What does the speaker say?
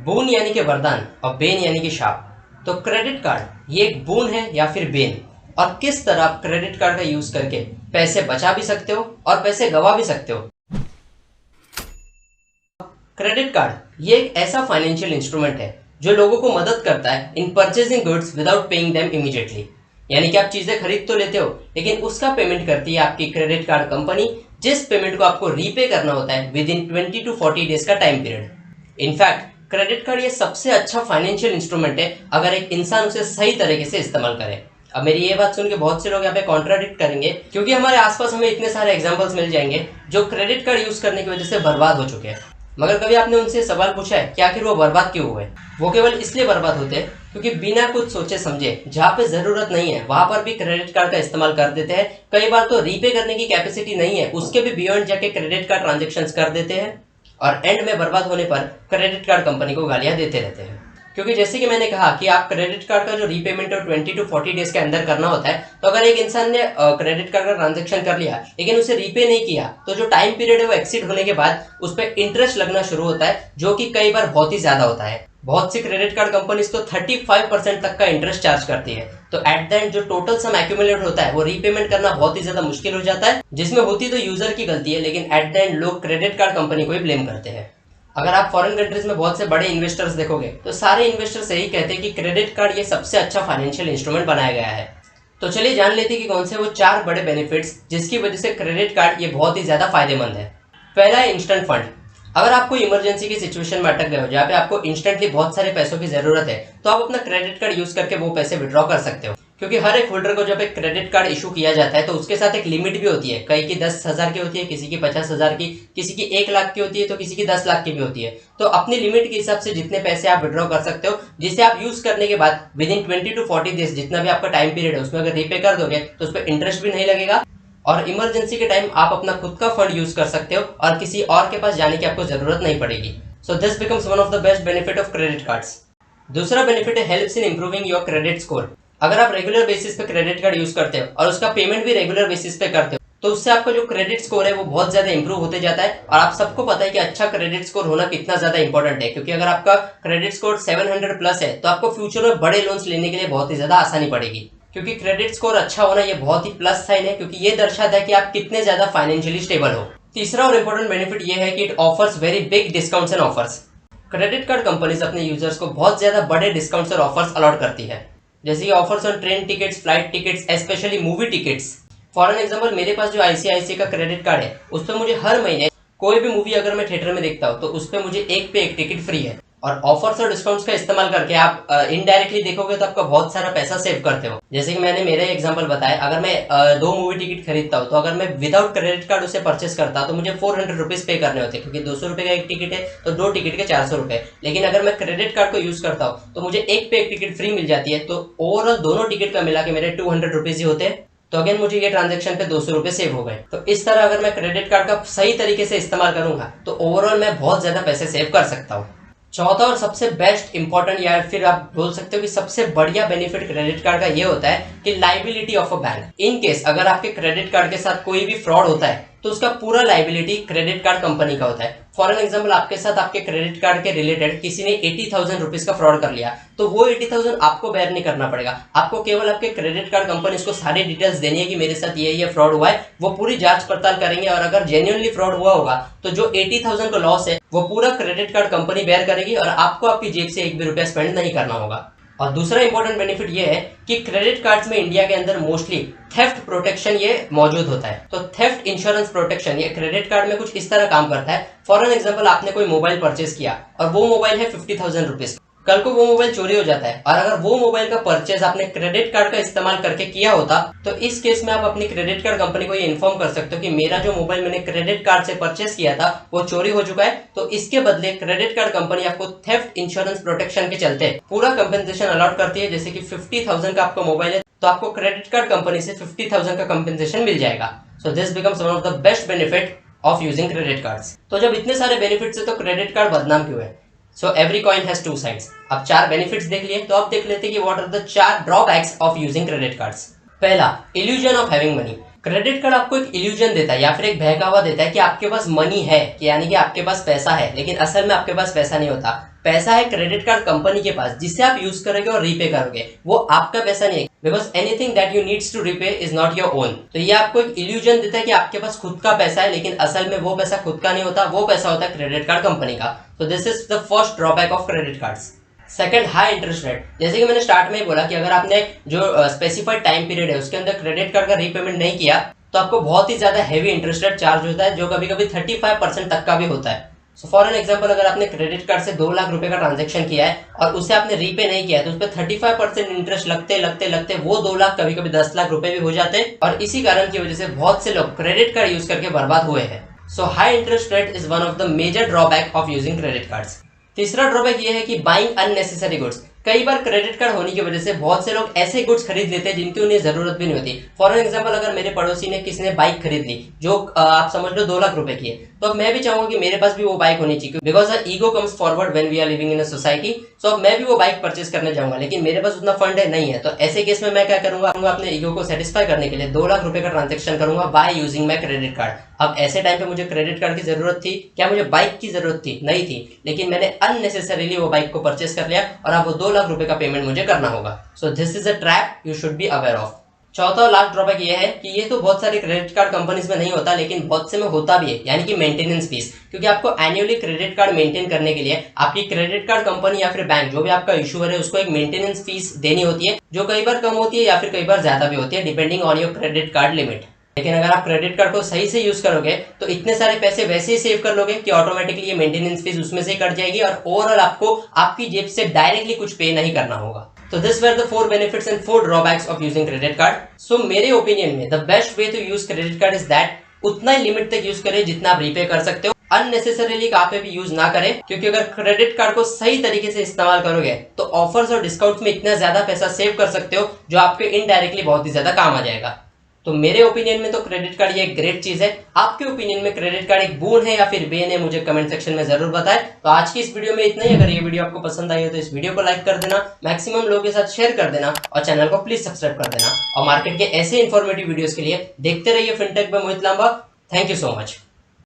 Bone यानी कि वरदान और बेन यानी कि शाप। तो क्रेडिट कार्ड ये एक बोन है या फिर बेन, और किस तरह आप क्रेडिट कार्ड का यूज करके पैसे बचा भी सकते हो और पैसे गवा भी सकते हो। क्रेडिट कार्ड ये एक ऐसा फाइनेंशियल इंस्ट्रूमेंट है जो लोगों को मदद करता है इन purchasing goods without paying them immediately. यानी कि आप चीजें खरीद तो लेते हो लेकिन उसका पेमेंट करती है आपकी क्रेडिट कार्ड कंपनी, जिस पेमेंट को आपको रीपे करना होता है विद इन 20 to 40 डेज का time period. In fact credit card ये सबसे अच्छा फाइनेंशियल इंस्ट्रूमेंट है अगर एक इंसान उसे सही तरीके से इस्तेमाल करे। अब मेरी ये बात सुन के बहुत से लोग यहाँ पे कॉन्ट्राडिक्ट करेंगे, क्योंकि हमारे आसपास हमें इतने सारे एग्जांपल्स मिल जाएंगे जो क्रेडिट कार्ड यूज करने की वजह से बर्बाद हो चुके हैं। मगर कभी आपने उनसे सवाल पूछा है कि आखिर वो बर्बाद क्यों हुए? वो केवल इसलिए बर्बाद होते हैं क्योंकि बिना कुछ सोचे समझे जहाँ पे जरूरत नहीं है वहां पर भी क्रेडिट कार्ड का इस्तेमाल कर देते हैं। कई बार तो रीपे करने की कैपेसिटी नहीं है, उसके भी बियॉन्ड जाके क्रेडिट कार्ड ट्रांजेक्शन कर देते हैं, और एंड में बर्बाद होने पर क्रेडिट कार्ड कंपनी को गालियां देते रहते हैं। क्योंकि जैसे कि मैंने कहा कि आप क्रेडिट कार्ड का जो रीपेमेंट है 20 to 40 डेज के अंदर करना होता है। तो अगर एक इंसान ने क्रेडिट कार्ड का ट्रांजेक्शन कर लिया लेकिन उसे रीपे नहीं किया, तो जो टाइम पीरियड है वो एक्सीड होने के बाद उस पर इंटरेस्ट लगना शुरू होता है, जो कि कई बार बहुत ही ज्यादा होता है। बहुत सी क्रेडिट कार्ड कंपनीज तो 35% तक का इंटरेस्ट चार्ज करती है। तो एट द एंड जो टोटल सम एक्यूमुलेट होता है वो रीपेमेंट करना बहुत ही ज्यादा मुश्किल हो जाता है, जिसमें होती तो यूजर की गलती है लेकिन एट द एंड लोग क्रेडिट कार्ड कंपनी को ही ब्लेम करते हैं। अगर आप फॉरेन कंट्रीज में बहुत से बड़े इन्वेस्टर्स देखोगे तो सारे इन्वेस्टर्स यही कहते हैं कि क्रेडिट कार्ड ये सबसे अच्छा फाइनेंशियल इंस्ट्रूमेंट बनाया गया है। तो चलिए जान लेते हैं कि कौन से वो 4 बड़े बेनिफिट्स जिसकी वजह से क्रेडिट कार्ड ये बहुत ही ज्यादा फायदेमंद है। पहला है इंस्टेंट फंड। अगर आप कोई इमरजेंसी की सिचुएशन में अटक गए हो जहाँ पे आपको इंस्टेंटली बहुत सारे पैसों की जरूरत है, तो आप अपना क्रेडिट कार्ड यूज करके वो पैसे विड्रॉ कर सकते हो। क्योंकि हर एक होल्डर को जब एक क्रेडिट कार्ड इशू किया जाता है तो उसके साथ एक लिमिट भी होती है। कई की 10,000 की होती है, किसी की 50,000 की, किसी की 1 लाख की होती है, तो किसी की 10 लाख की भी होती है। तो अपनी लिमिट के हिसाब से जितने पैसे आप विड्रॉ कर सकते हो, जिसे आप यूज करने के बाद विद इन 20 to 40 डेज जितना भी आपका टाइम पीरियड है उसमें अगर रीपे कर दोगे तो उस पर इंटरेस्ट भी नहीं लगेगा, और इमरजेंसी के टाइम आप अपना खुद का फंड यूज कर सकते हो और किसी और के पास जाने की आपको जरूरत नहीं पड़ेगी। So this becomes one of the best benefit of credit cards. दूसरा बेनिफिट है helps in improving your credit score. अगर आप रेगुलर बेसिस पे क्रेडिट कार्ड यूज करते हो और उसका पेमेंट भी रेगुलर बेसिस पे करते हो, तो उससे आपका जो क्रेडिट स्कोर है वो बहुत ज्यादा इंप्रूव होते जाता है। और आप सबको पता है कि अच्छा क्रेडिट स्कोर होना कितना ज्यादा इंपॉर्टेंट है, क्योंकि अगर आपका क्रेडिट स्कोर 700 प्लस है तो आपको फ्यूचर में बड़े लोन्स लेने के लिए बहुत ही ज्यादा आसानी पड़ेगी। क्योंकि क्रेडिट स्कोर अच्छा होना ये बहुत ही प्लस साइन है, क्योंकि ये दर्शाता है कि आप कितने ज्यादा फाइनेंशियली स्टेबल हो। तीसरा और इंपॉर्टेंट बेनिफिट ये है कि it offers very big discounts and offers. Credit card companies अपने यूजर्स को बहुत ज्यादा बड़े डिस्काउंट्स और ऑफर्स अलॉट करती है, जैसे कि offers on train tickets, flight tickets, specially movie tickets. For an example मेरे पास जो आईसीआईसी का क्रेडिट कार्ड है उस पर मुझे हर महीने कोई भी मूवी अगर मैं थिएटर में देखता हूँ तो उस पर मुझे एक पे एक टिकट फ्री है। और ऑफर्स और डिस्काउंट्स का इस्तेमाल करके आप इनडायरेक्टली देखोगे तो आपका बहुत सारा पैसा सेव करते हो। जैसे कि मैंने मेरा एग्जांपल बताया, अगर मैं 2 मूवी टिकट खरीदता हूँ तो अगर मैं विदाउट क्रेडिट कार्ड उसे परचेस करता तो मुझे 400 रुपीज पे करने होते, क्योंकि 200 रुपए का एक टिकट है तो 2 टिकट के 400 रुपए। लेकिन अगर मैं क्रेडिट कार्ड को यूज करता हूँ तो मुझे एक पे एक टिकट फ्री मिल जाती है, तो ओवरऑल दोनों टिकट का मिला के मेरे 200 रुपीज ही होते हैं। तो अगेन मुझे ये ट्रांजेक्शन पे 200 रुपए सेव हो गए। तो इस तरह अगर मैं क्रेडिट कार्ड का सही तरीके से इस्तेमाल करूंगा तो ओवरऑल मैं बहुत ज्यादा पैसे सेव कर सकता हूँ। चौथा और सबसे बेस्ट इंपॉर्टेंट, या फिर आप बोल सकते हो कि सबसे बढ़िया बेनिफिट क्रेडिट कार्ड का ये होता है कि liability of a bank. In case अगर आपके क्रेडिट कार्ड के साथ कोई भी फ्रॉड होता है तो उसका पूरा लाइबिलिटी क्रेडिट कार्ड कंपनी का होता है। फॉर एन एग्जाम्पल आपके साथ आपके क्रेडिट कार्ड के रिलेटेड किसी ने 80,000 रुपीज का फ्रॉड कर लिया, तो वो 80,000 आपको बेयर नहीं करना पड़ेगा। आपको केवल आपके क्रेडिट कार्ड कंपनी को सारी डिटेल्स देनी है कि मेरे साथ ये फ्रॉड हुआ है। वो पूरी जांच पड़ताल करेंगे और अगर जेन्युइनली फ्रॉड हुआ होगा तो जो 80,000 का लॉस है वो पूरा क्रेडिट कार्ड कंपनी बेयर करेगी और आपको आपकी जेब से एक भी रुपया स्पेंड नहीं करना होगा। और दूसरा इंपॉर्टेंट बेनिफिट ये है कि क्रेडिट कार्ड्स में इंडिया के अंदर मोस्टली थेफ्ट प्रोटेक्शन ये मौजूद होता है। तो थेफ्ट इंश्योरेंस प्रोटेक्शन ये क्रेडिट कार्ड में कुछ इस तरह काम करता है। फॉर एन एग्जांपल आपने कोई मोबाइल परचेस किया और वो मोबाइल है 50,000 रुपीज। कल को वो मोबाइल चोरी हो जाता है और अगर वो मोबाइल का परचेज आपने क्रेडिट कार्ड का इस्तेमाल करके किया होता तो इस केस में आप अपनी क्रेडिट कार्ड कंपनी को ये इन्फॉर्म कर सकते हो कि मेरा जो मोबाइल मैंने क्रेडिट कार्ड से परचेस किया था वो चोरी हो चुका है। तो इसके बदले क्रेडिट कार्ड कंपनी आपको थेफ्ट इंश्योरेंस प्रोटेक्शन के चलते पूरा कंपेंसेशन अलॉट करती है। जैसे कि 50,000 का आपका मोबाइल है तो आपको क्रेडिट कार्ड कंपनी से 50,000 का कंपेंसेशन मिल जाएगा। So this becomes one of the best benefit of using credit cards. तो जब इतने सारे बेनिफिट्स है तो क्रेडिट कार्ड बदनाम क्यों है? So every coin has 2 sides. अब 4 बेनिफिट्स देख लिए, तो अब देख लेते हैं कि what are the 4 drawbacks of using credit cards. पहला, illusion of having money. Credit card आपको एक इल्यूजन देता है या फिर एक बहकावा देता है कि आपके पास मनी है, कि यानी कि आपके पास पैसा है, लेकिन असल में आपके पास पैसा नहीं होता। पैसा है क्रेडिट कार्ड कंपनी के पास, जिससे आप यूज करोगे और रीपे करोगे, वो आपका पैसा नहीं है। Because anything that you needs to repay is not your own. तो ये आपको एक इल्यूजन देता है कि आपके पास खुद का पैसा है, लेकिन असल में वो पैसा खुद का नहीं होता, वो पैसा होता है क्रेडिट कार्ड कंपनी का। तो this is the first drawback of credit cards. Second, high interest rate. जैसे कि मैंने स्टार्ट में ही बोला कि अगर आपने जो स्पेसिफाइड टाइम पीरियड है उसके अंदर क्रेडिट कार्ड का रीपेमेंट नहीं किया, तो आपको बहुत ही ज्यादा हैवी इंटरेस्ट रेट चार्ज होता है, जो कभी कभी 35% तक का भी होता है। सो फॉर एन एग्जांपल, अगर आपने क्रेडिट कार्ड से 2 लाख रुपए का ट्रांजैक्शन किया है और उसे आपने रीपे नहीं किया है, तो उस पर 35% इंटरेस्ट लगते लगते लगते वो 2 लाख कभी कभी 10 लाख रुपए भी हो जाते हैं। और इसी कारण की वजह से बहुत से लोग क्रेडिट कार्ड यूज करके बर्बाद हुए हैं। So high interest rate is one of the major drawback of using credit cards. तीसरा ड्रॉबैक ये है कि बाइंग अननेसेसरी गुड्स। कई बार क्रेडिट कार्ड होने की वजह से बहुत से लोग ऐसे गुड्स खरीद लेते हैं जिनकी उन्हें जरूरत भी नहीं होती। फॉर एग्जांपल, अगर मेरे पड़ोसी ने किसी ने बाइक खरीद ली जो आप समझ लो 2 लाख रुपए की है, तो अब मैं भी चाहूंगा कि मेरे पास भी वो बाइक होनी चाहिए, because ego comes forward when we are living in a society. So अब मैं भी वो बाइक परचेस करने जाऊंगा, लेकिन मेरे पास उतना फंड है नहीं है। तो ऐसे केस में मैं क्या करूंगा, अपने ईगो को सेटिस्फाई करने के लिए 2 लाख रुपए का ट्रांजेक्शन करूंगा by using my credit card. अब ऐसे टाइम पे मुझे क्रेडिट कार्ड की जरूरत थी क्या, मुझे बाइक की जरूरत थी नहीं थी, लेकिन मैंने अननेसेसरीली वो बाइक को परचेस कर लिया और अब वो 2 लाख रुपए का पेमेंट मुझे करना होगा। So this is a trap you should be aware of. चौथा और लास्ट ड्रॉबैक ये है कि ये तो बहुत सारी क्रेडिट कार्ड कंपनीज में नहीं होता, लेकिन बहुत से में होता भी है, यानी कि मेंटेनेंस फीस। क्योंकि आपको एनुअली क्रेडिट कार्ड मेंटेन करने के लिए आपकी क्रेडिट कार्ड कंपनी या फिर बैंक जो भी आपका इशूअर है उसको एक मेंटेनेंस फीस देनी होती है, जो कई बार कम होती है या फिर कई बार ज्यादा भी होती है, depending on your credit card limit. लेकिन अगर आप क्रेडिट कार्ड को सही से यूज करोगे तो इतने सारे पैसे वैसे ही सेव कर लोगे कि ऑटोमेटिकली ये मेंटेनेंस फीस उसमें से कट जाएगी और ओवरऑल आपको आपकी जेब से डायरेक्टली कुछ पे नहीं करना होगा। तो this were the 4 benefits and 4 drawbacks of using credit card. So मेरे ओपिनियन में the best way to use credit card is that उतना ही लिमिट तक यूज करें जितना आप रीपे कर सकते हो। अननेसेसरीली कहाँ पे भी यूज ना करें, क्योंकि अगर क्रेडिट कार्ड को सही तरीके से इस्तेमाल करोगे तो ऑफर्स और डिस्काउंट्स में इतना ज्यादा पैसा सेव कर सकते हो जो आपके इनडायरेक्टली बहुत ही ज्यादा काम आ जाएगा। तो मेरे ओपिनियन में तो क्रेडिट कार्ड ये एक ग्रेट चीज है। आपके ओपिनियन में क्रेडिट कार्ड एक बोन है या फिर बेन है, मुझे कमेंट सेक्शन में जरूर बताएं। तो आज की इस वीडियो में इतना ही। अगर ये वीडियो आपको पसंद आई हो तो इस वीडियो को लाइक कर देना, मैक्सिमम लोगों के साथ शेयर कर देना और चैनल को प्लीज सब्सक्राइब कर देना। और मार्केट के ऐसे इन्फॉर्मेटिव वीडियोस के लिए देखते रहिए फिनटेक में Mohit Lamba. Thank you so much.